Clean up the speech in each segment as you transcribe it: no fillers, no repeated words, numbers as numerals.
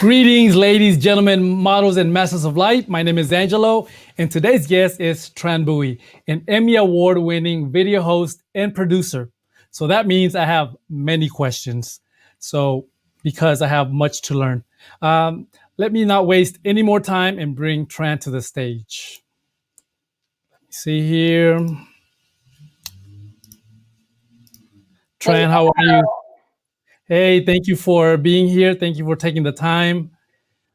Greetings, ladies, gentlemen, models, and masters of light. My name is Angelo, and today's guest is Tran Bui, an Emmy Award-winning video host and producer. So that means I have many questions. So because I have much to learn, let me not waste any more time and bring Tran to the stage. Let me see here. Tran, how are you? Hey, thank you for being here. Thank you for taking the time.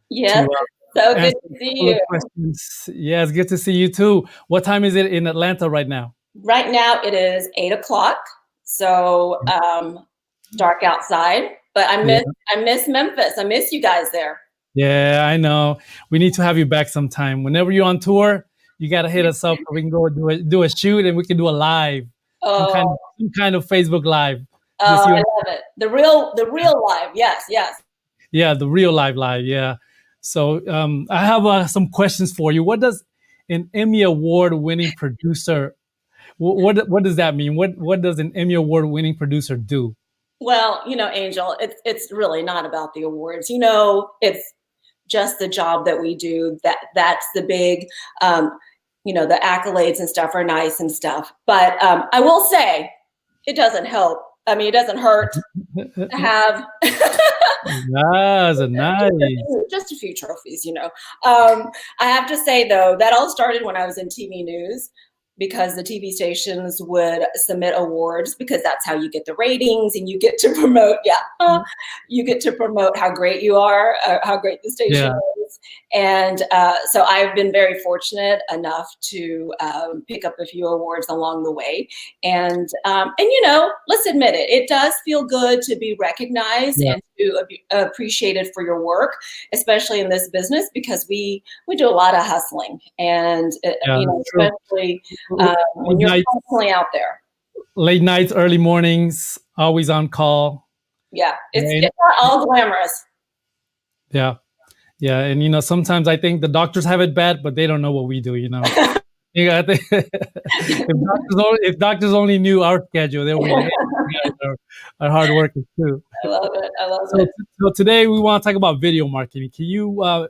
Yes, so good to see you. Questions. Yeah, it's good to see you too. What time is it in Atlanta right now? Right now it is 8 o'clock, so dark outside. But I miss Memphis. I miss you guys there. Yeah, I know. We need to have you back sometime. Whenever you're on tour, you gotta hit us up so we can go do a shoot and we can do a live, some kind of Facebook live. Oh, I love it. The real live. Yes. Yeah, the real live. Yeah. So I have some questions for you. What does an Emmy Award-winning producer? What does that mean? What does an Emmy Award-winning producer do? Well, Angel, it's really not about the awards. It's just the job that we do. That's the big, the accolades and stuff are nice and stuff. But I will say, it doesn't help. I mean, it doesn't hurt to have nice. just a few trophies, I have to say, though, that all started when I was in TV news, because the TV stations would submit awards, because that's how you get the ratings and you get to promote. You get to promote how great you are, how great the station is. And so I've been very fortunate enough to pick up a few awards along the way. And let's admit it, it does feel good to be recognized and to appreciated for your work, especially in this business, because we do a lot of hustling, and especially when you're constantly out there. Late nights, early mornings, always on call. Yeah, it's not all glamorous. Yeah, and sometimes I think the doctors have it bad, but they don't know what we do. I think if doctors only knew our schedule, they would are hard workers too. I love it. So today we want to talk about video marketing. Can you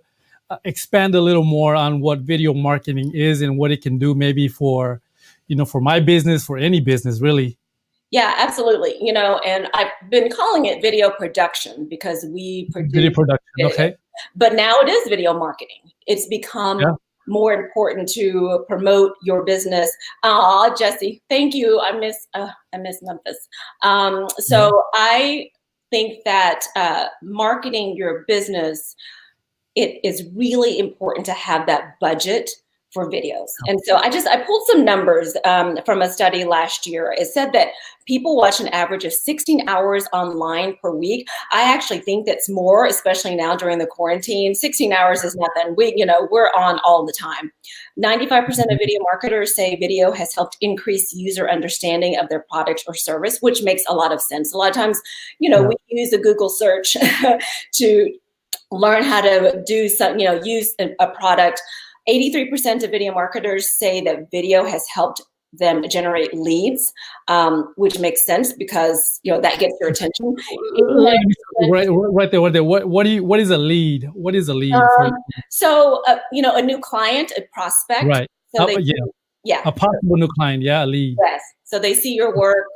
expand a little more on what video marketing is and what it can do, maybe for my business, for any business, really? Yeah, absolutely. And I've been calling it video production because we produce video production. Okay. But now it is video marketing. It's become more important to promote your business. Jesse, thank you. I miss Memphis. So I think that marketing your business, it is really important to have that budget for videos. And so I pulled some numbers from a study last year. It said that people watch an average of 16 hours online per week. I actually think that's more, especially now during the quarantine. 16 hours is nothing. We're on all the time. 95% of video marketers say video has helped increase user understanding of their product or service, which makes a lot of sense. A lot of times, we use a Google search to learn how to do some, use a product. 83% of video marketers say that video has helped them generate leads, which makes sense because that gets your attention. Right there. What is a lead? What is a lead? So a new client, a prospect. Right. So a possible new client. Yeah, a lead. Yes. So they see your work.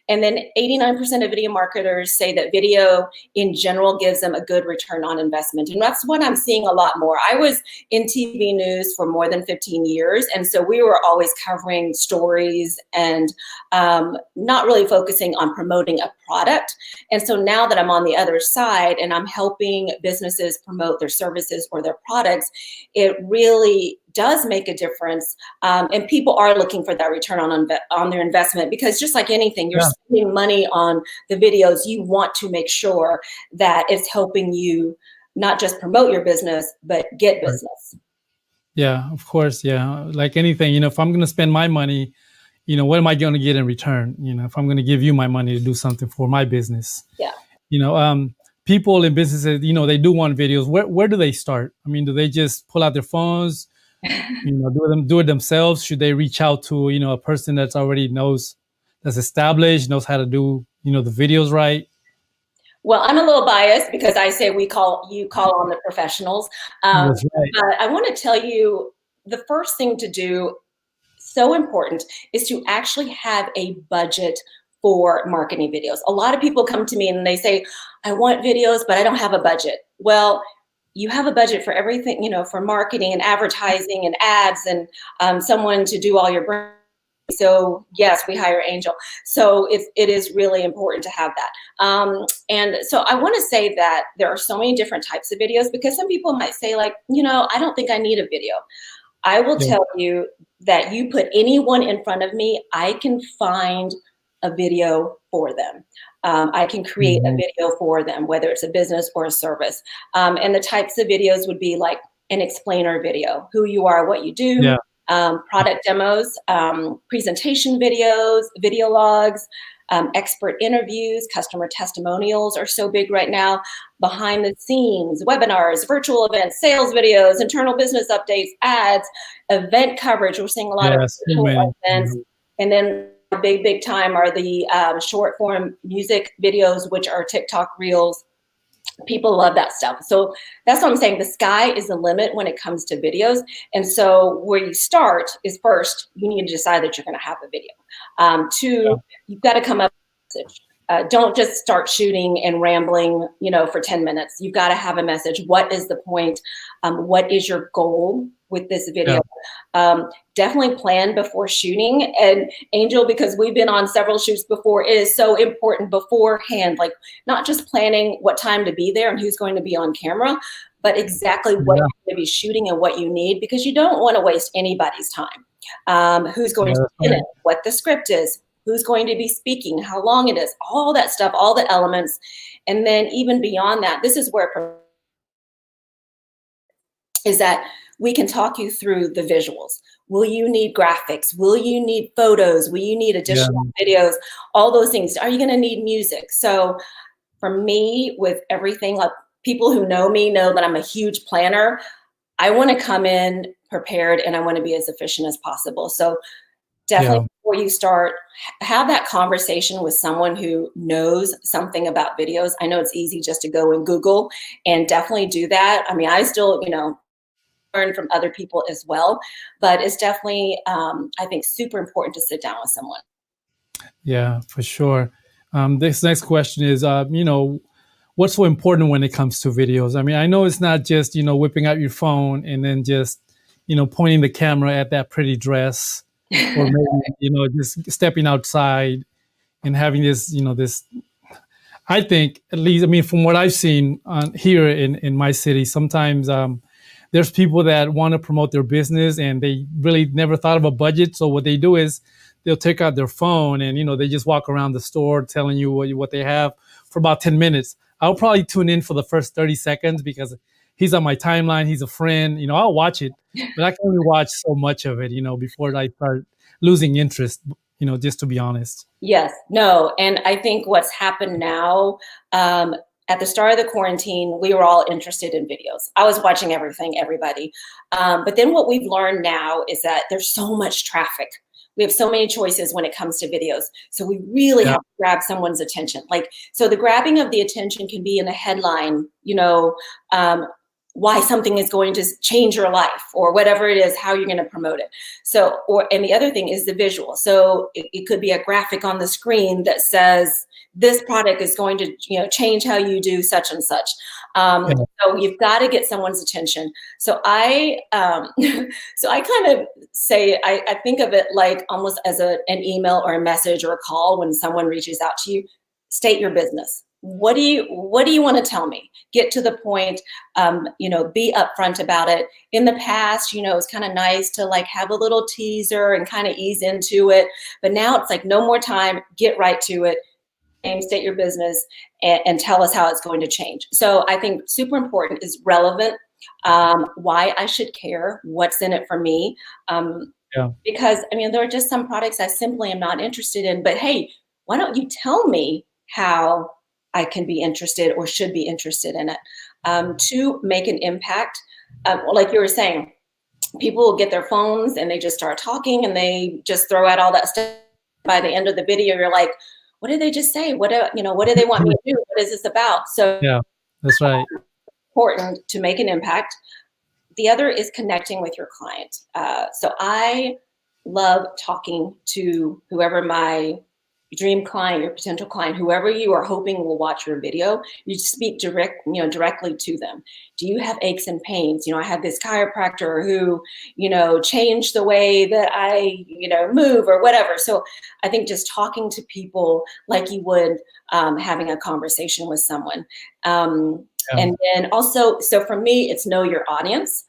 And then 89% of video marketers say that video in general gives them a good return on investment. And that's what I'm seeing a lot more. I was in TV news for more than 15 years. And so we were always covering stories and not really focusing on promoting a product. And so now that I'm on the other side and I'm helping businesses promote their services or their products, it really does make a difference, and people are looking for that return on their investment, because just like anything, you're spending money on the videos. You want to make sure that it's helping you not just promote your business, but get business. Yeah, of course. Yeah, like anything, if I'm going to spend my money, what am I going to get in return? If I'm going to give you my money to do something for my business. Yeah. People in businesses, they do want videos. Where do they start? I mean, do they just pull out their phones? Do it themselves? Should they reach out to a person that's established, knows how to do the videos right? Well, I'm a little biased because I say you call on the professionals. That's right. But I want to tell you the first thing to do, so important, is to actually have a budget for marketing videos. A lot of people come to me and they say, I want videos, but I don't have a budget. Well, you have a budget for everything, for marketing and advertising and ads and someone to do all your brand. So yes, we hire Angel. So it is really important to have that. And so I want to say that there are so many different types of videos, because some people might say like, I don't think I need a video. I will tell you that you put anyone in front of me, I can find a video for them. I can create a video for them, whether it's a business or a service. And the types of videos would be like an explainer video, who you are, what you do, product demos, presentation videos, video logs, expert interviews, customer testimonials are so big right now, behind the scenes, webinars, virtual events, sales videos, internal business updates, ads, event coverage. We're seeing a lot of virtual events. And then big time are the short form music videos, which are TikTok reels. People love that stuff. So that's what I'm saying. The sky is the limit when it comes to videos. And so where you start is, first, you need to decide that you're going to have a video. Two, you've got to come up with a message. Don't just start shooting and rambling, for 10 minutes. You've got to have a message. What is the point? What is your goal with this video? Definitely plan before shooting. And Angel, because we've been on several shoots before, it is so important beforehand, like not just planning what time to be there and who's going to be on camera, but exactly what you're going to be shooting and what you need, because you don't want to waste anybody's time. Who's going to be in it, what the script is, who's going to be speaking, how long it is, all that stuff, all the elements. And then even beyond that, this is where is that we can talk you through the visuals. Will you need graphics? Will you need photos? Will you need additional videos? All those things. Are you going to need music? So for me, with everything, like people who know me know that I'm a huge planner. I want to come in prepared and I want to be as efficient as possible. So definitely before you start, have that conversation with someone who knows something about videos. I know it's easy just to go and Google, and definitely do that. I mean, I still, learn from other people as well, but it's definitely, I think, super important to sit down with someone. Yeah, for sure. This next question is, what's so important when it comes to videos? I mean, I know it's not just, whipping out your phone and then just, pointing the camera at that pretty dress, or maybe, just stepping outside and having this, this, I think, at least, I mean, from what I've seen here in my city, sometimes there's people that want to promote their business and they really never thought of a budget. So what they do is they'll take out their phone and, they just walk around the store telling you what they have for about 10 minutes. I'll probably tune in for the first 30 seconds because he's on my timeline. He's a friend, I'll watch it, but I can only watch so much of it, before I start losing interest, just to be honest. Yes, no. And I think what's happened now, at the start of the quarantine, we were all interested in videos. I was watching everybody. But then what we've learned now is that there's so much traffic. We have so many choices when it comes to videos. So we really have to grab someone's attention. So the grabbing of the attention can be in a headline, why something is going to change your life, or whatever it is, how you're going to promote it. So, and the other thing is the visual. So it could be a graphic on the screen that says, this product is going to, change how you do such and such. So you've got to get someone's attention. So I kind of say, I think of it like almost as an email or a message or a call. When someone reaches out to you, state your business. What do you want to tell me? Get to the point, be upfront about it. In the past, it's kind of nice to have a little teaser and kind of ease into it. But now it's like, no more time, get right to it. State your business and tell us how it's going to change. So I think super important is relevant, why I should care, what's in it for me. Because there are just some products I simply am not interested in, but hey, why don't you tell me how I can be interested or should be interested in it, to make an impact. Like you were saying, people will get their phones and they just start talking and they just throw out all that stuff. By the end of the video, you're like, what did they just say? What do they want me to do? What is this about? So Yeah, that's right. important to make an impact. The other is connecting with your client. So I love talking to whoever my dream client, your potential client, whoever you are hoping will watch your video. You speak directly to them. Do you have aches and pains? I had this chiropractor who, changed the way that I, move or whatever. So I think just talking to people like you would having a conversation with someone. Yeah. And then also, so for me, it's know your audience.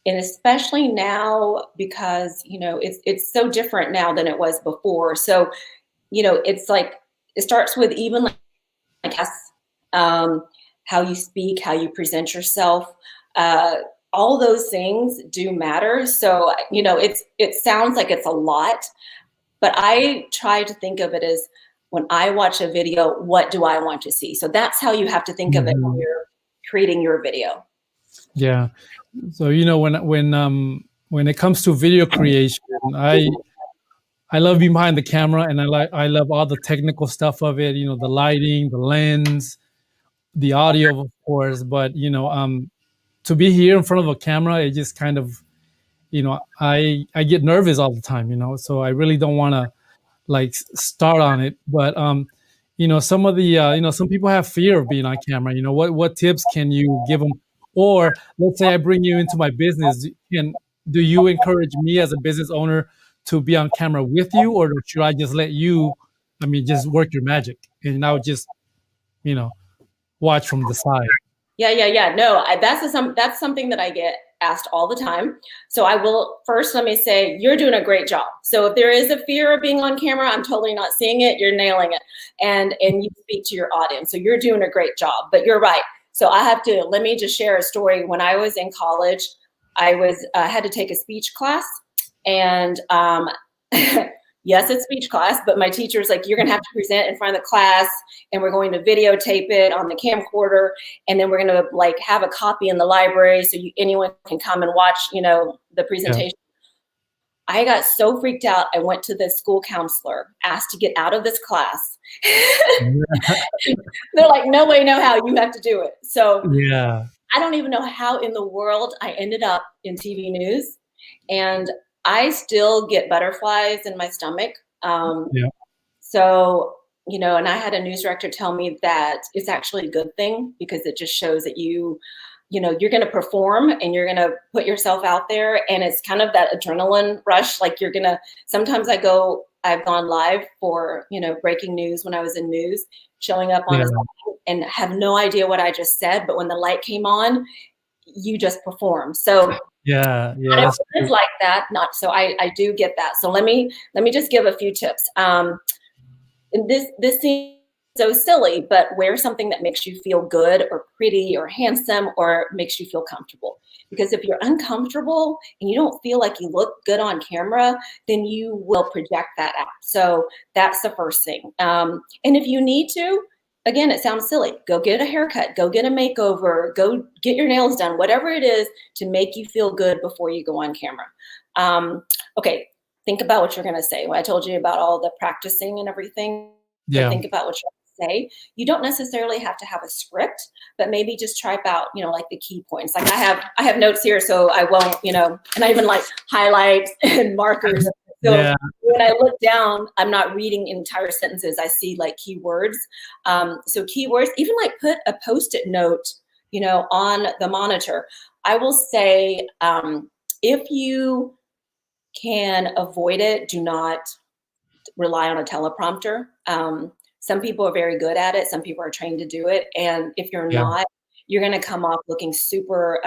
And especially now, because it's so different now than it was before. So it's like it starts with even like how you speak, how you present yourself. All those things do matter. So it sounds like it's a lot, but I try to think of it as, when I watch a video, what do I want to see? So that's how you have to think of it when you're creating your video. Yeah. So when it comes to video creation, I love being behind the camera, and I love all the technical stuff of it. The lighting, the lens, the audio, of course. But to be here in front of a camera, it just kind of, I get nervous all the time. So I really don't want to like start on it. But some of the some people have fear of being on camera. What tips can you give them? Or let's say I bring you into my business, do you encourage me as a business owner to be on camera with you, or should I just let you, just work your magic and I'll just watch from the side? Yeah. No, that's something that I get asked all the time. So I will first, let me say, you're doing a great job. So if there is a fear of being on camera, I'm totally not seeing it. You're nailing it. And you speak to your audience. So you're doing a great job, but you're right. So let me just share a story. When I was in college, I had to take a speech class, and yes, it's speech class, but my teacher's like, you're going to have to present in front of the class, and we're going to videotape it on the camcorder. And then we're going to have a copy in the library so anyone can come and watch, the presentation. Yeah. I got so freaked out. I went to the school counselor, asked to get out of this class. They're like, no way, no how, you have to do it. So yeah, I don't even know how in the world I ended up in TV news, and I still get butterflies in my stomach. So, and I had a news director tell me that it's actually a good thing, because it just shows that you're going to perform and you're going to put yourself out there. And it's kind of that adrenaline rush. Like sometimes I've gone live for, breaking news when I was in news, showing up on a and have no idea what I just said. But when the light came on, you just perform. So it's like that. I do get that. So let me just give a few tips. This seems so silly, but wear something that makes you feel good or pretty or handsome or makes you feel comfortable. Because if you're uncomfortable and you don't feel like you look good on camera, then you will project that out. So that's the first thing. And if you need to, again, it sounds silly, go get a haircut, go get a makeover, go get your nails done, whatever it is to make you feel good before you go on camera. Okay, think about what you're going to say. When I told you about all the practicing and everything, so think about what you're going to say. You don't necessarily have to have a script, but maybe just type out, like the key points. Like I have notes here, so I won't, and I even like highlight and markers. So when I look down, I'm not reading entire sentences. I see like keywords. So keywords, even like put a Post-it note, on the monitor. I will say, if you can avoid it, do not rely on a teleprompter. Some people are very good at it. Some people are trained to do it. And if you're not, you're going to come off looking super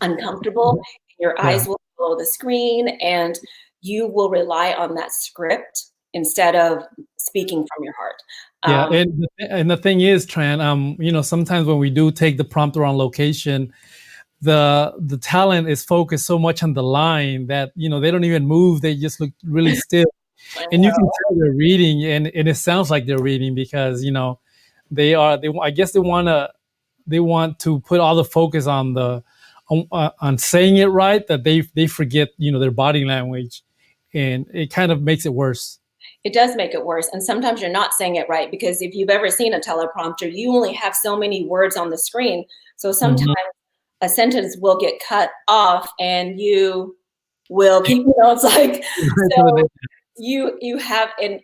uncomfortable. Your eyes will follow the screen, and you will rely on that script instead of speaking from your heart. And the thing is, Tran, sometimes when we do take the prompter on location, the talent is focused so much on the line that they don't even move. They just look really still, and you can tell they're reading, and it sounds like they're reading, because I guess they want to put all the focus on saying it right, that they forget their body language, and it kind of makes it worse. it does make it worse. And sometimes you're not saying it right, because if you've ever seen a teleprompter, you only have so many words on the screen. So sometimes a sentence will get cut off and you will keep, it's like, so you have, and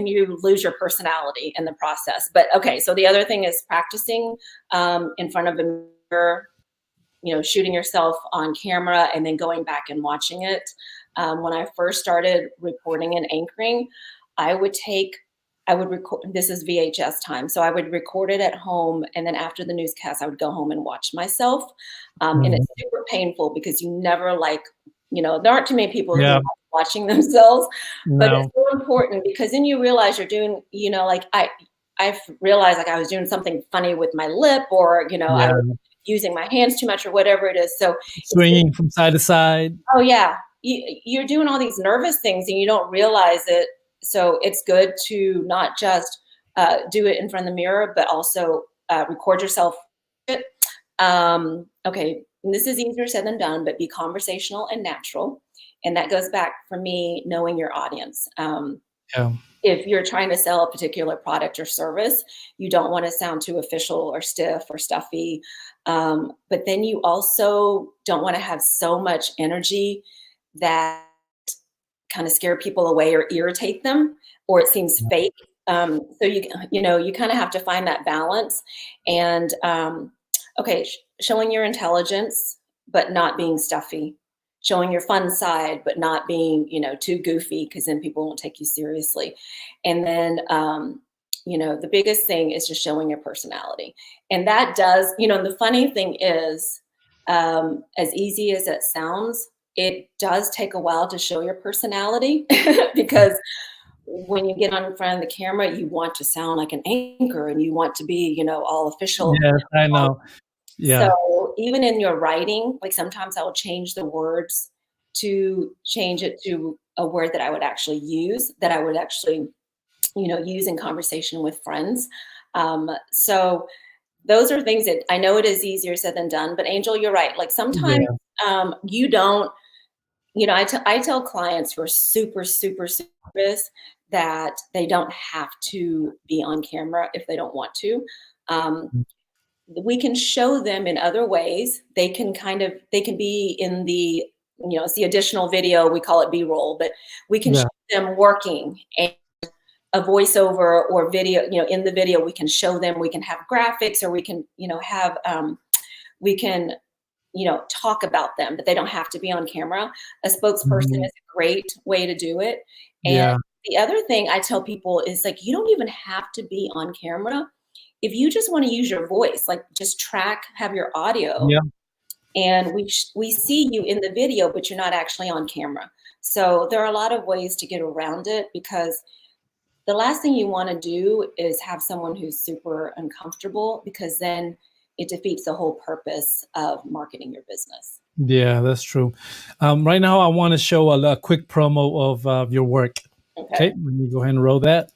you lose your personality in the process. But okay, so the other thing is practicing in front of a mirror, shooting yourself on camera and then going back and watching it. When I first started reporting and anchoring, I would record, this is VHS time. So I would record it at home. And then after the newscast, I would go home and watch myself. And it's super painful because you never there aren't too many people who are watching themselves, but it's so important because then you realize you're doing, I've realized I was doing something funny with my lip, or, I was using my hands too much or whatever it is. So swinging from side to side. Oh yeah. You're doing all these nervous things and you don't realize it. So it's good to not just do it in front of the mirror, but also record yourself. Okay, and this is easier said than done, but be conversational and natural. And that goes back for me, knowing your audience. If you're trying to sell a particular product or service, you don't want to sound too official or stiff or stuffy. But then you also don't want to have so much energy that kind of scare people away or irritate them, or it seems fake. So you kind of have to find that balance. And showing your intelligence, but not being stuffy. Showing your fun side, but not being, too goofy, because then people won't take you seriously. And then, the biggest thing is just showing your personality. And that does, the funny thing is, as easy as it sounds, it does take a while to show your personality because when you get on front of the camera, you want to sound like an anchor and you want to be, all official. Yes, I know. Yeah. So even in your writing, like sometimes I will change the words to change it to a word that I would actually use, use in conversation with friends. So those are things that I know it is easier said than done, but Angel, you're right. Like sometimes you don't, I tell clients who are super, super serious that they don't have to be on camera if they don't want to. We can show them in other ways. They can be in the, it's the additional video, we call it B-roll, but we can show them working and a voiceover or video, in the video, we can show them, we can have graphics, or we can, have, we can, talk about them, but they don't have to be on camera. A spokesperson is a great way to do it. And the other thing I tell people is like, you don't even have to be on camera. If you just want to use your voice, like just have your audio, and we see you in the video, but you're not actually on camera. So there are a lot of ways to get around it, because the last thing you want to do is have someone who's super uncomfortable, because then it defeats the whole purpose of marketing your business. Yeah, that's true. Right now, I want to show a quick promo of your work. Okay, let me go ahead and roll that.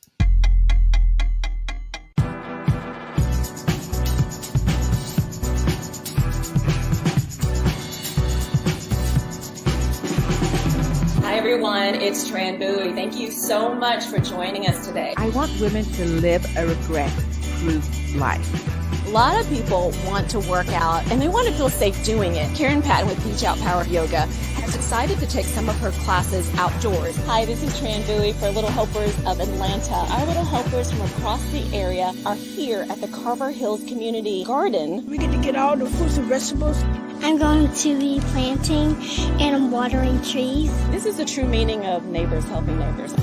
Hi everyone, it's Tran Bowie. Thank you so much for joining us today. I want women to live a regret-proof life. A lot of people want to work out and they want to feel safe doing it. Karen Patton with Beach Out Power Yoga has decided to take some of her classes outdoors. Hi, this is Tran Bowie for Little Helpers of Atlanta. Our Little Helpers from across the area are here at the Carver Hills Community Garden. We get all the fruits and vegetables. I'm going to be planting and I'm watering trees. This is the true meaning of neighbors helping neighbors.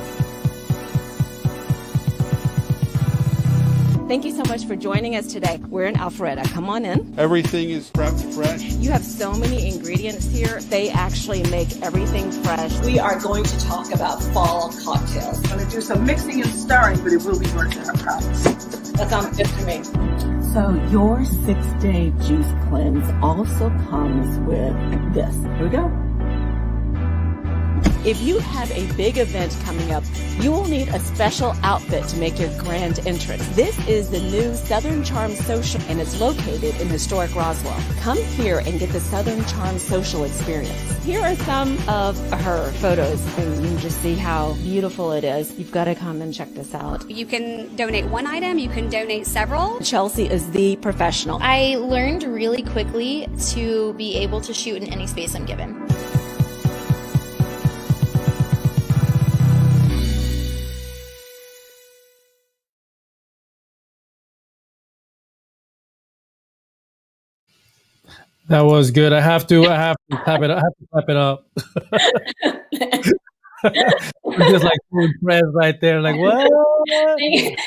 Thank you so much for joining us today. We're in Alpharetta. Come on in. Everything is prepped fresh. You have so many ingredients here. They actually make everything fresh. We are going to talk about fall cocktails. I'm going to do some mixing and stirring, but it will be worth it, I promise. That sounds good to me. So your 6-day juice cleanse also comes with this. Here we go. If you have a big event coming up, you will need a special outfit to make your grand entrance. This is the new Southern Charm Social, and it's located in historic Roswell. Come here and get the Southern Charm Social experience. Here are some of her photos, and you can just see how beautiful it is. You've got to come and check this out. You can donate one item, you can donate several. Chelsea is the professional. I learned really quickly to be able to shoot in any space I'm given. That was good. I have to clap it up. I have to clap it up. I'm just like so impressed right there. Like what? Thank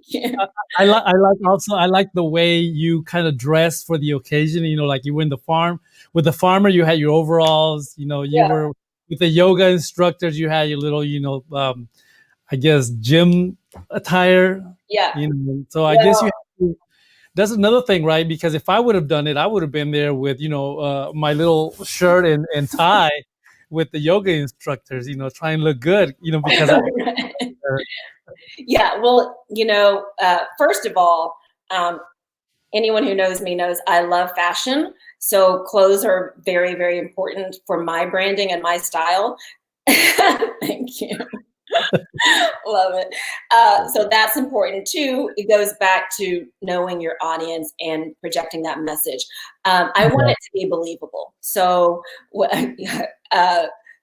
you. I like the way you kind of dressed for the occasion. You know, like you were in the farm with the farmer. You had your overalls. You know, you were with the yoga instructors. You had your little, I guess gym attire. Yeah. You know, so I guess you have to. That's another thing, right? Because if I would have done it, I would have been there with, my little shirt and tie with the yoga instructors, try and look good, because yeah, well, first of all, anyone who knows me knows I love fashion. So clothes are very, very important for my branding and my style. Thank you. Love it. So that's important too. It goes back to knowing your audience and projecting that message. I want it to be believable. So,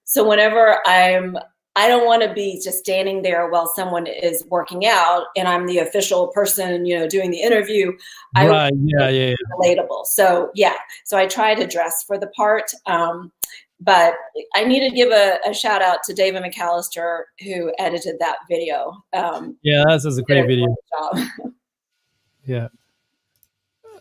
so whenever I don't want to be just standing there while someone is working out and I'm the official person, doing the interview. Right. Yeah. Relatable. So so I try to dress for the part. But I need to give a shout out to David McAllister who edited that video. That's a great video. Yeah.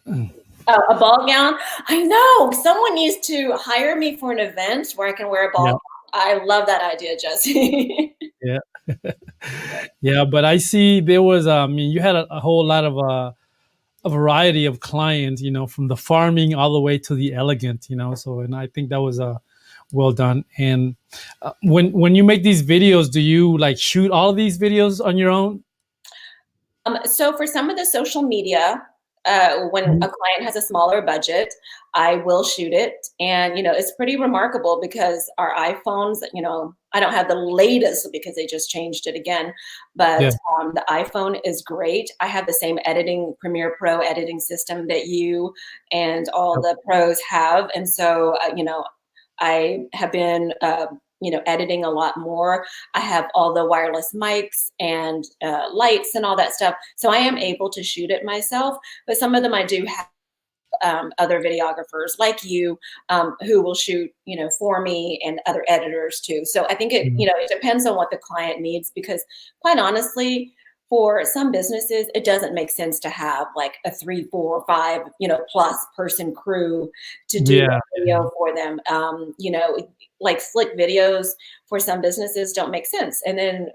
A ball gown. I know someone needs to hire me for an event where I can wear a ball gown. I love that idea, Jesse. Yeah. Yeah. But I see there was, you had a whole lot of, a variety of clients, from the farming all the way to the elegant, so, and I think that was well done. And when you make these videos, do you like shoot all of these videos on your own? So for some of the social media, when a client has a smaller budget, I will shoot it. And, it's pretty remarkable because our iPhones, I don't have the latest because they just changed it again, but the iPhone is great. I have the same Premiere Pro editing system that you and all the pros have. And so, I have been, editing a lot more. I have all the wireless mics and lights and all that stuff. So I am able to shoot it myself, but some of them I do have other videographers like you who will shoot, for me, and other editors too. So I think it, it depends on what the client needs, because quite honestly, for some businesses, it doesn't make sense to have like a 3, 4, 5, plus person crew to do a video for them. Like slick videos for some businesses don't make sense. And then,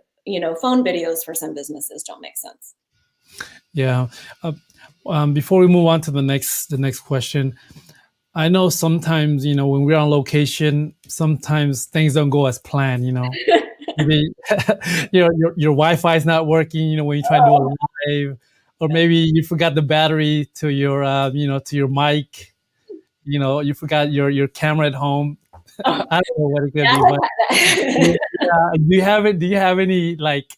phone videos for some businesses don't make sense. Yeah. Before we move on to the next question, I know sometimes, when we're on location, sometimes things don't go as planned, Maybe, your Wi-Fi is not working, when you try to do a live, or maybe you forgot the battery to your, to your mic, you forgot your camera at home. I don't know what it could be, but do you have any, like,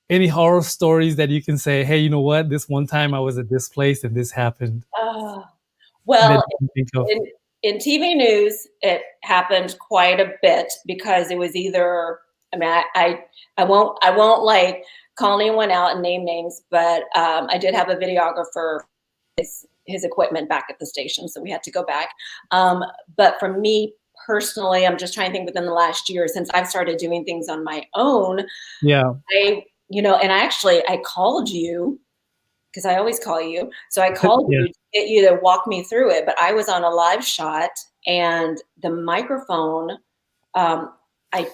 any horror stories that you can say, hey, you know what, this one time I was at this place and this happened? Well, in TV news, it happened quite a bit because it was either, I won't like call anyone out and name names, but I did have a videographer, his equipment back at the station, so we had to go back. But for me personally, I'm just trying to think within the last year since I've started doing things on my own. Yeah. I called you, because I always call you. So I called you to get you to walk me through it, but I was on a live shot and the microphone, I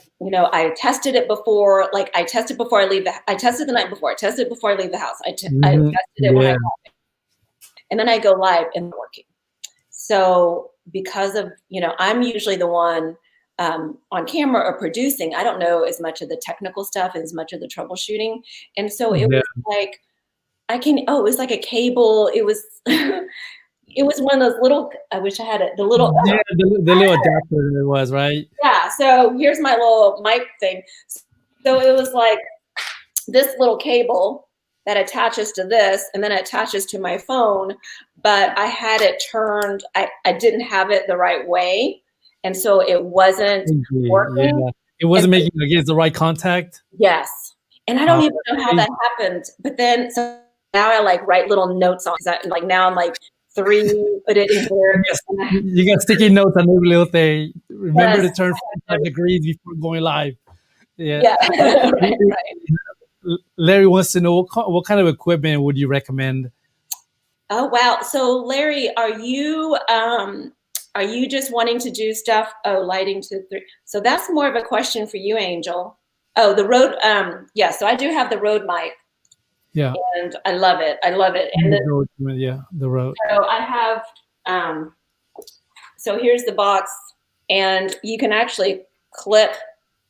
tested it before, I tested before I leave I tested the night before, I tested before I leave the house. I tested it when I called it. And then I go live and working. So because of, I'm usually the one on camera or producing. I don't know as much of the technical stuff as much of the troubleshooting. And so it was like, it was like a cable. It was, it was one of those little, I wish I had it, the little. Yeah, the little adapter it was, right? Yeah, so here's my little mic thing. So it was like this little cable that attaches to this, and then it attaches to my phone, but I had it turned, I didn't have it the right way, and so it wasn't working. Yeah. It wasn't making against the right contact? Yes, and I don't even know how that happened, but then, so now I like write little notes on, like now I'm like, 3, put it in here. You got sticky notes on every little thing. Remember to turn 45 degrees before going live. Yeah. Right. Larry wants to know what kind of equipment would you recommend? Oh wow! So Larry, are you just wanting to do stuff? Oh, lighting to 3. So that's more of a question for you, Angel. Oh, the Rode. Yeah. So I do have the Rode mic. Yeah. And I love it. I love it. And the Rode. So I have. So here's the box, and you can actually clip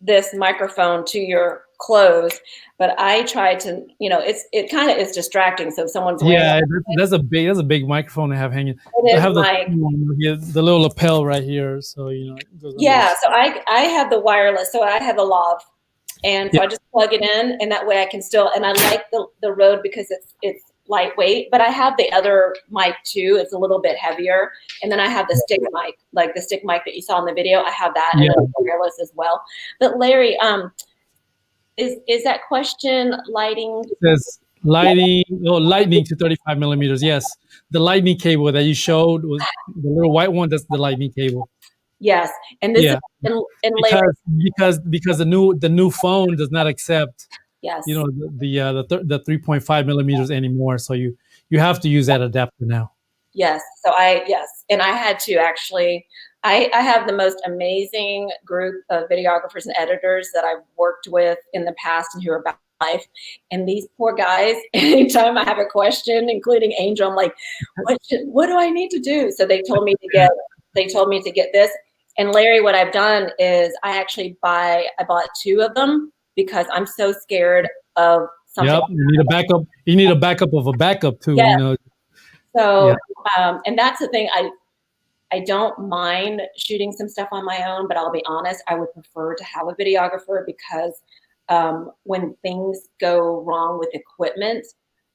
this microphone to your clothes, but I try to, it kind of is distracting. So if someone's that's a big microphone to have hanging. I have the little lapel right here, so yeah. So I have the wireless, so I have the lav, and so I just plug it in, and that way I can still. And I like the Rode because it's lightweight, but I have the other mic too. It's a little bit heavier, and then I have the stick mic, like the stick mic that you saw in the video. I have that, and then wireless as well. But Larry, is that question lighting? It says lighting, lightning to 35 millimeters. Yes, the lightning cable that you showed was the little white one. That's the lightning cable. Yes, and this is, and Larry, because the new phone does not accept. Yes. The 3.5 millimeters anymore. So you have to use that adapter now. Yes. So and I had to actually. I have the most amazing group of videographers and editors that I've worked with in the past and who are about life. And these poor guys, anytime I have a question, including Angel, I'm like, what do I need to do? So they told me to get this. And Larry, what I've done is I bought 2 of them because I'm so scared of something. Yep, you need a backup. You need a backup of a backup too. Yes. So, and that's the thing. I don't mind shooting some stuff on my own, but I'll be honest, I would prefer to have a videographer because when things go wrong with equipment,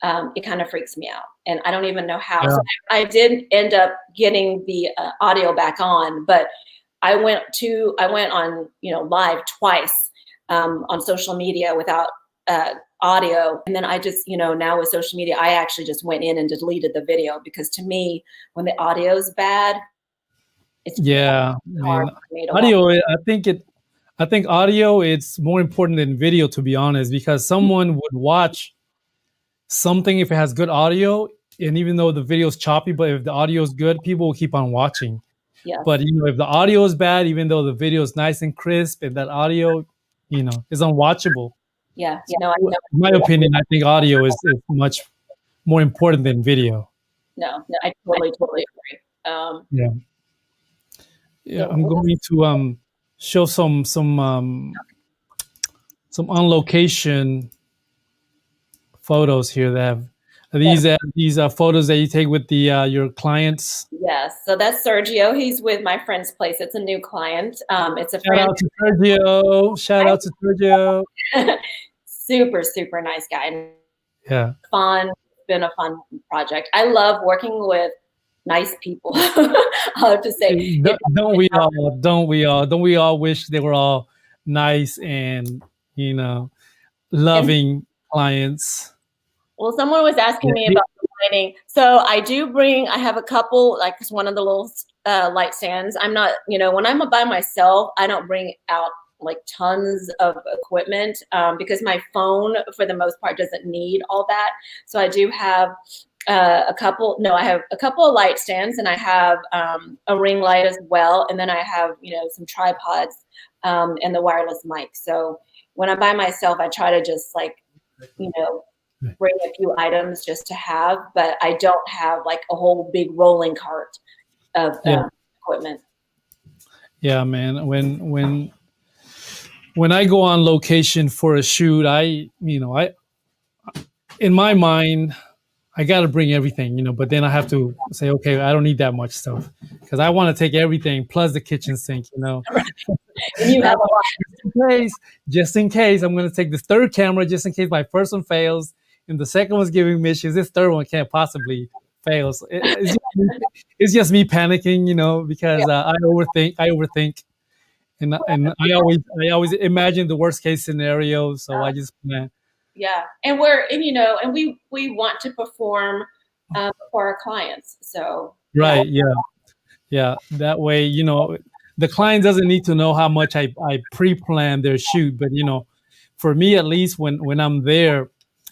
it kind of freaks me out, and I don't even know how. Yeah. So I did end up getting the audio back on, but I went on live twice on social media without audio, and then I just now with social media, I actually just went in and deleted the video because to me, when the audio is bad, it's hard for me to audio. watch. I think audio it's more important than video, to be honest, because someone would watch something if it has good audio, and even though the video is choppy, but if the audio is good, people will keep on watching. Yes. But if the audio is bad, even though the video is nice and crisp, and that audio, is unwatchable. Yeah. In my opinion, I think audio is much more important than video. No, I totally agree. I'm going to show some on location photos here that have these photos that you take with your clients. Yes, so that's Sergio. He's with my friend's place. It's a new client. It's a friend. Shout out to Sergio. Super, super nice guy. Yeah. Fun. It's been a fun project. I love working with nice people. I'll have to say. Don't we all wish they were all nice and loving clients? Well, someone was asking me about the lighting. So I have a couple, like one of the little light stands. I'm not, when I'm by myself, I don't bring out like tons of equipment because my phone, for the most part, doesn't need all that. So I do have I have a couple of light stands, and I have a ring light as well. And then I have, some tripods and the wireless mic. So when I'm by myself, I try to just bring a few items just to have, but I don't have like a whole big rolling cart of equipment. Yeah, man. When I go on location for a shoot, I in my mind, I got to bring everything, but then I have to say, okay, I don't need that much stuff because I want to take everything plus the kitchen sink. And you have a lot. Just in case, I'm going to take this third camera just in case my first one fails and the second one's giving me issues. This third one can't possibly fail. So it's just me panicking, because I overthink, and I always imagine the worst case scenario. So I just plan. Yeah, and we want to perform for our clients. So Right. Yeah. That way, the client doesn't need to know how much I pre-plan their shoot, but for me at least, when I'm there,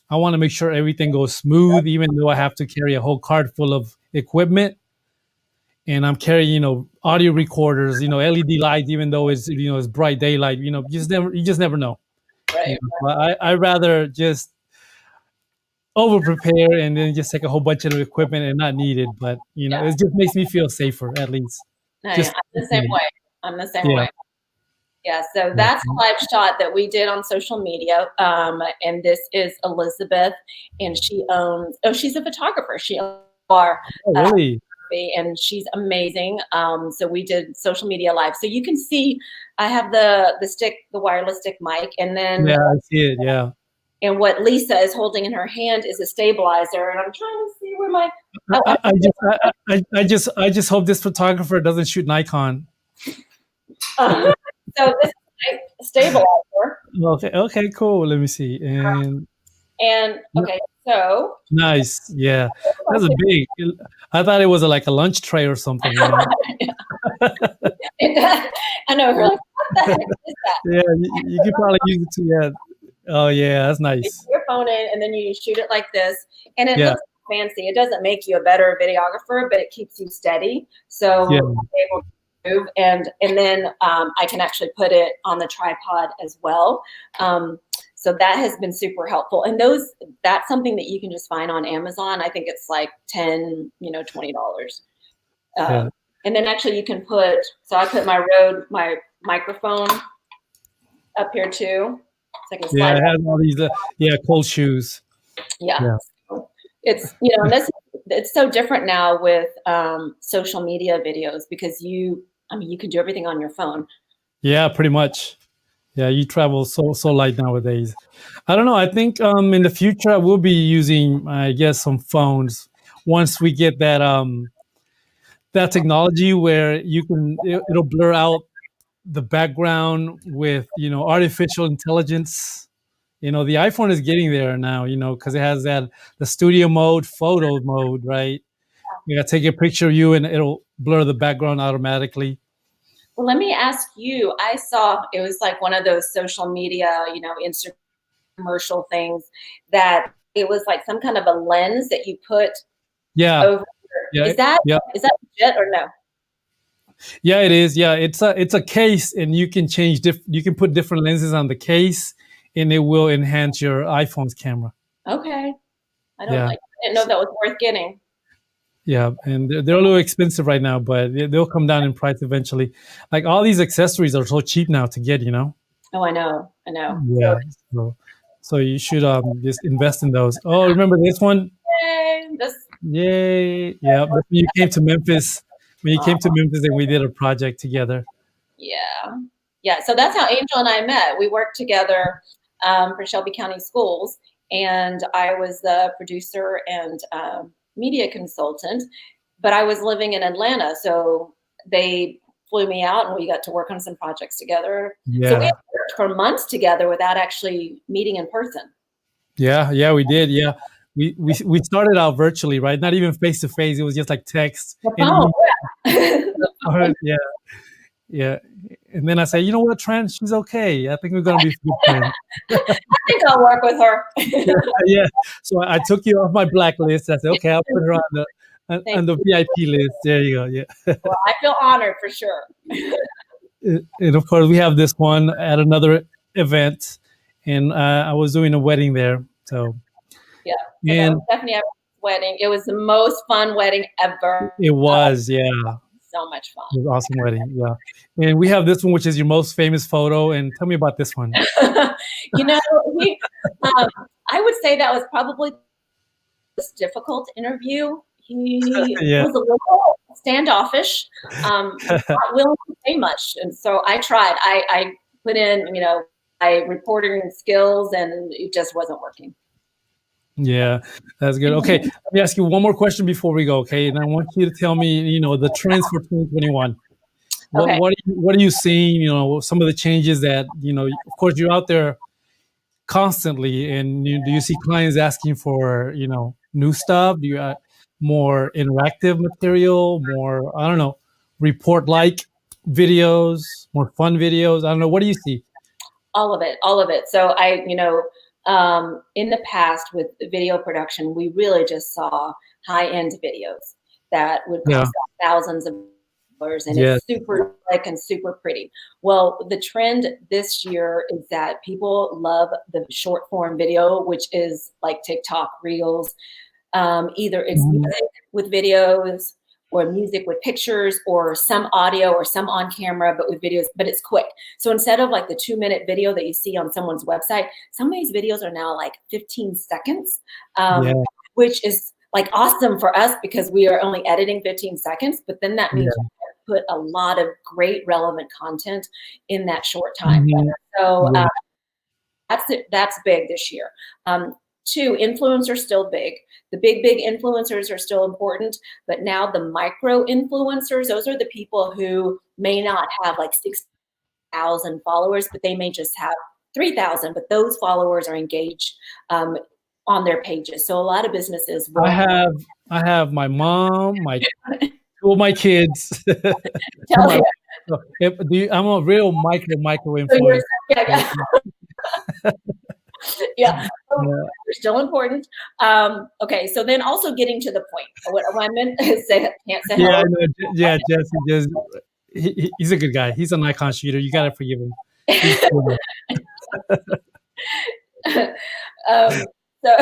I want to make sure everything goes smooth, even though I have to carry a whole cart full of equipment, and I'm carrying, audio recorders, LED lights, even though it's bright daylight, you just never know. right. I rather just over prepare and then just take a whole bunch of equipment and not need it, but it just makes me feel safer at least. I'm Just the same way. I'm the same yeah. way. Yeah, so that's a live shot that we did on social media. And this is Elizabeth, and she's a photographer. She owns our Oh, really? and she's amazing. So we did social media live. So you can see I have the wireless stick mic, and then Yeah, I see it. Yeah. and what Lisa is holding in her hand is a stabilizer. And I'm trying to see where my I just hope this photographer doesn't shoot Nikon. so this is a stabilizer. Okay, cool. Let me see. And Okay, so nice. Yeah. That's a big. I thought it was like a lunch tray or something. I know. We're like, what the heck is that? Yeah, you could probably use it to, yeah. Oh, yeah, that's You nice. put your phone in, and then you shoot it like this, and it Yeah. looks fancy. It doesn't make you a better videographer, but it keeps you steady. So Yeah. I'm able to move, and then I can actually put it on the tripod as well. So that has been super helpful. And that's something that you can just find on Amazon. I think it's like $10, $20. Yeah. And then actually you can so I put my microphone up here too. So I can Yeah, slide it has all these cold shoes. Yeah. It's, and it's so different now with social media videos because you can do everything on your phone. Yeah, pretty much. Yeah, you travel so light nowadays. I don't know. I think in the future I will be using, I guess, some phones once we get that technology where it'll blur out the background with artificial intelligence. The iPhone is getting there now, because it has the studio mode, photo mode, right? You gotta take a picture of you and it'll blur the background automatically. Well, let me ask you, I saw it was like one of those social media, Instagram commercial things that it was like some kind of a lens that you put over. Yeah. Is that legit or no? Yeah, it is. Yeah, it's a case, and you can you can put different lenses on the case, and it will enhance your iPhone's camera. Okay. I didn't know that was worth getting. Yeah, and they're a little expensive right now, but they'll come down in price eventually. Like all these accessories are so cheap now to get, Oh, I know. Yeah. So you should just invest in those. Oh, remember this one? Yay! Yeah, when you came to Memphis. When you came to Memphis, and we did a project together. Yeah. So that's how Angel and I met. We worked together for Shelby County Schools, and I was the producer and media consultant, but I was living in Atlanta, so they flew me out, and we got to work on some projects together. Yeah. So we worked for months together without actually meeting in person. Yeah, we did. Yeah. We started out virtually, right? Not even face to face. It was just like text. Yeah. And then I say, you know what, Trent? She's okay. I think we're gonna be good friends. I think I'll work with her. Yeah. So I took you off my blacklist. I said, okay, I'll put her on the VIP list. There you go. Yeah. Well, I feel honored for sure. And of course, we have this one at another event, and I was doing a wedding there. So. Yeah. So and that was definitely a wedding. It was the most fun wedding ever. It was, yeah. so much fun. It was an awesome wedding. Yeah. And we have this one, which is your most famous photo. And tell me about this one. You know, I would say that was probably the most difficult interview. He Yeah. was a little standoffish, not willing to say much. And so I tried. I put in, you know, my reporting skills, and it just wasn't working. Yeah, that's good. Okay, let me ask you one more question before we go, okay? And I want you to tell me, you know, the trends for 2021. Okay. What are you seeing, you know, some of the changes that, you know, of course, you're out there constantly, and do you see clients asking for, you know, new stuff? Do you more interactive material, more, I don't know, report-like videos, more fun videos? I don't know. What do you see? All of it, all of it. So in the past with video production, we really just saw high-end videos that would cost thousands of dollars, and it's super slick and super pretty. Well, the trend this year is that people love the short form video, which is like TikTok Reels. Either it's music with videos, or music with pictures, or some audio, or some on camera, but with videos, but it's quick. So instead of like the 2-minute video that you see on someone's website, some of these videos are now like 15 seconds, which is like awesome for us because we are only editing 15 seconds, but then that means we put a lot of great relevant content in that short time. So that's big this year. 2, influencers still big. The big influencers are still important, but now the micro influencers, those are the people who may not have like 6,000 followers, but they may just have 3,000, but those followers are engaged on their pages. So a lot of businesses will I have my mom, two of my kids. I'm a real micro influencer. Yeah, they're still important. Okay, so then also getting to the point. What I meant to say, can't say. Yeah, yeah, Jesse, he's a good guy. He's an icon shooter. You gotta forgive him. So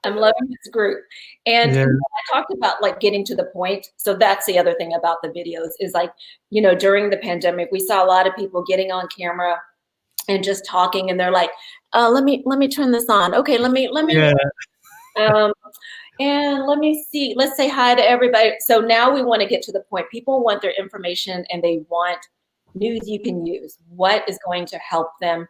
I'm loving this group, and I talked about like getting to the point. So that's the other thing about the videos is like, you know, during the pandemic, we saw a lot of people getting on camera and just talking, and they're like, let me turn this on. Okay, let me and let me see, let's say hi to everybody. So now we want to get to the point. People want their information, and they want news you can use. What is going to help them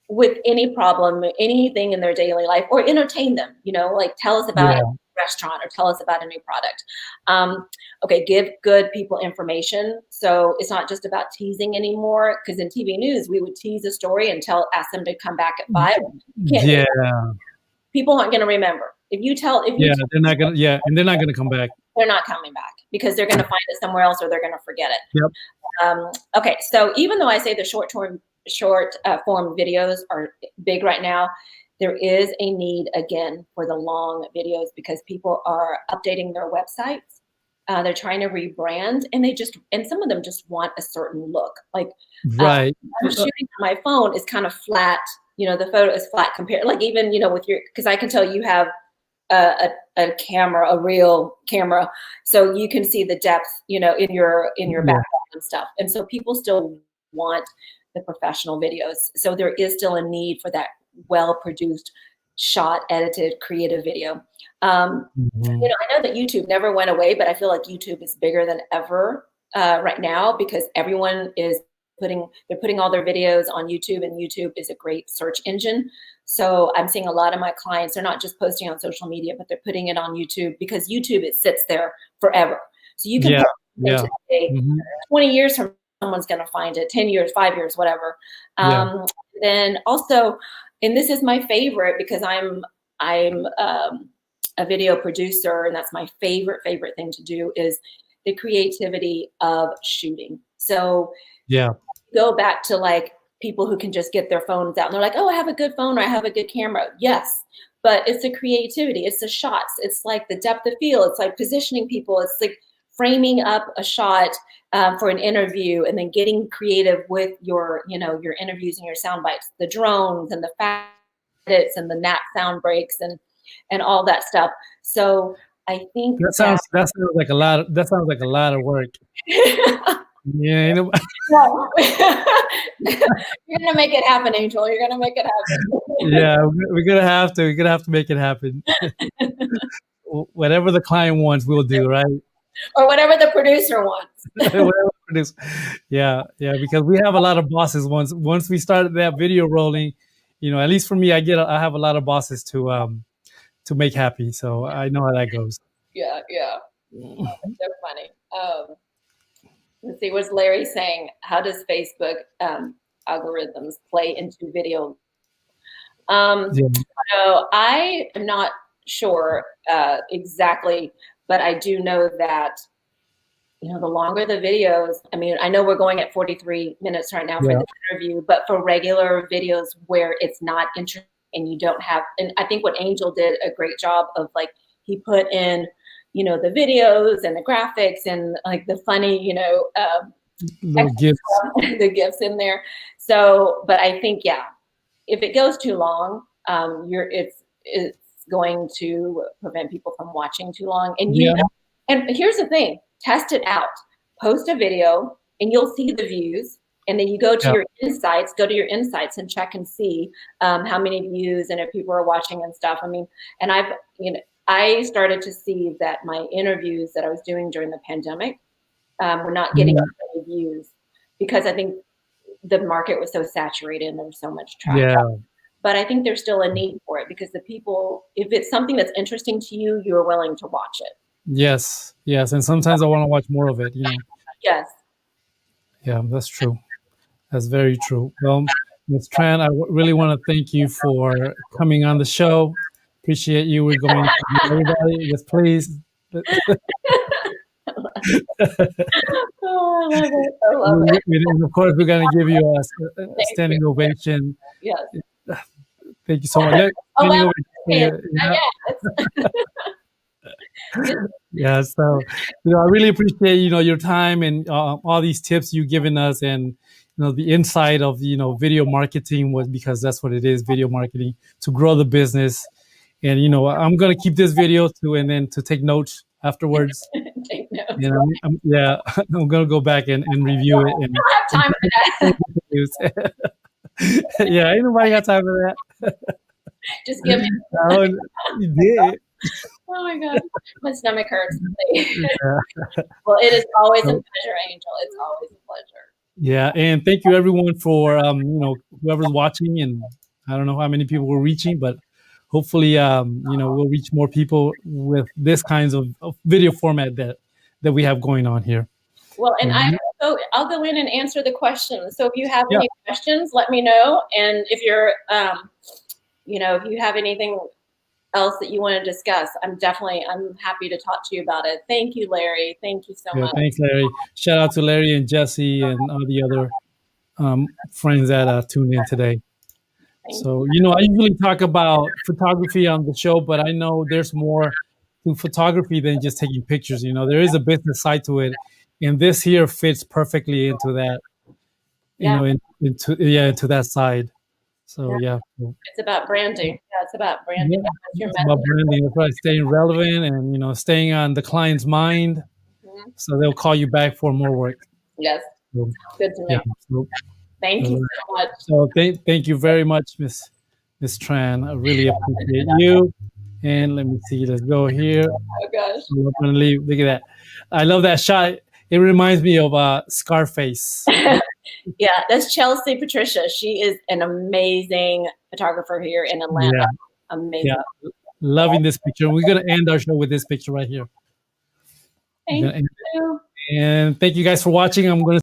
with any problem, anything in their daily life, or entertain them, you know, like tell us about a restaurant, or tell us about a new product. Okay, give good people information. So it's not just about teasing anymore, because in TV news, we would tease a story and ask them to come back at 5. People aren't going to remember. They're not gonna come back. They're not coming back because they're going to find it somewhere else, or they're going to forget it. Okay, so even though I say the short form videos are big right now, there is a need again for the long videos because people are updating their websites. They're trying to rebrand, and some of them just want a certain look. Like, I'm shooting on my phone is kind of flat. You know, the photo is flat compared, like even, you know, with because I can tell you have a camera, a real camera, so you can see the depth, you know, in your background and stuff. And so people still want the professional videos. So there is still a need for that well-produced, shot, edited, creative video. You know, I know that YouTube never went away, but I feel like YouTube is bigger than ever right now because everyone is putting all their videos on YouTube, and YouTube is a great search engine. So I'm seeing a lot of my clients, they're not just posting on social media, but they're putting it on YouTube because YouTube, it sits there forever. So you can post it today, 20 years from someone's going to find it, 10 years, 5 years, whatever. Then also, and this is my favorite because I'm a video producer, and that's my favorite thing to do is the creativity of shooting. So go back to like people who can just get their phones out and they're like, oh, I have a good phone, or I have a good camera. Yes, but it's the creativity, it's the shots, it's like the depth of field, it's like positioning people, it's like framing up a shot for an interview, and then getting creative with your interviews and your sound bites, the drones and the edits and the nap sound breaks and all that stuff. So I think That sounds like a lot. That sounds like a lot of work. Yeah, you know, No. You're gonna make it happen, Angel. You're gonna make it happen. yeah, we're gonna have to. We're gonna have to make it happen. Whatever the client wants, we'll do, right? Or whatever the producer wants. Whatever it is. Yeah, because we have a lot of bosses. Once we started that video rolling, you know, at least for me, I have a lot of bosses to make happy. So I know how that goes. Yeah. Oh, that's so funny. Let's see, what's Larry saying? How does Facebook algorithms play into video? So I am not sure exactly, but I do know that, you know, the longer the videos, I mean, I know we're going at 43 minutes right now for the interview, but for regular videos where it's not interesting and you don't have, and I think what Angel did a great job of, like, he put in, you know, the videos and the graphics and like the funny, you know, gifts. the gifts in there. So, but I think, yeah, if it goes too long, it's going to prevent people from watching too long. And and here's the thing, test it out, post a video and you'll see the views. And then you go to your insights, and check and see how many views and if people are watching and stuff. I mean, and I started to see that my interviews that I was doing during the pandemic were not getting as many views because I think the market was so saturated and there was so much traffic. Yeah. But I think there's still a need for it because the people, if it's something that's interesting to you, you're willing to watch it. Yes. And sometimes I want to watch more of it, you know. Yes. Yeah, that's true. That's very true. Well, Ms. Tran, I really want to thank you for coming on the show. Appreciate you. We're going to everybody. Yes, please. Oh, I love it. And of course, we're going to give you a standing ovation. Yes. Thank you so much. Yeah, so, you know, I really appreciate, you know, your time and all these tips you've given us, and, you know, the insight of, you know, video marketing was, because that's what it is, video marketing, to grow the business. And, you know, I'm going to keep this video too, and then to take notes afterwards. Take notes. You know, I'm going to go back and review it. And, I don't have time for that. Yeah, ain't nobody got time for that. Just give me. You did. Oh my God, my stomach hurts. Well, it is always a pleasure, Angel. It's always a pleasure. Yeah, and thank you everyone for you know, whoever's watching, and I don't know how many people we're reaching, but hopefully you know, we'll reach more people with this kinds of video format that we have going on here. Well, and I'll go in and answer the questions. So if you have any questions, let me know. And if you're you know, if you have anything else that you want to discuss, I'm happy to talk to you about it. Thank you, Larry. Thank you so much. Thanks, Larry. Shout out to Larry and Jesse and all the other friends that tuned in today. So, you know, I usually talk about photography on the show, but I know there's more to photography than just taking pictures. You know, there is a business side to it, and this here fits perfectly into that. You know, into that side. So it's about branding. Yeah, it's about branding. It's about branding. That's right. Staying relevant and, you know, staying on the client's mind, so they'll call you back for more work. Yes, so, good to know. So, thank you so much. So thank you very much, Miss Tran. I really appreciate you. And let me see. Let's go here. Oh gosh. I'm gonna leave. Look at that. I love that shot. It reminds me of Scarface. Yeah, that's Chelsea Patricia. She is an amazing photographer here in Atlanta. Yeah. Amazing. Yeah. Loving this picture. We're going to end our show with this picture right here. Thank you. And thank you guys for watching. I'm going to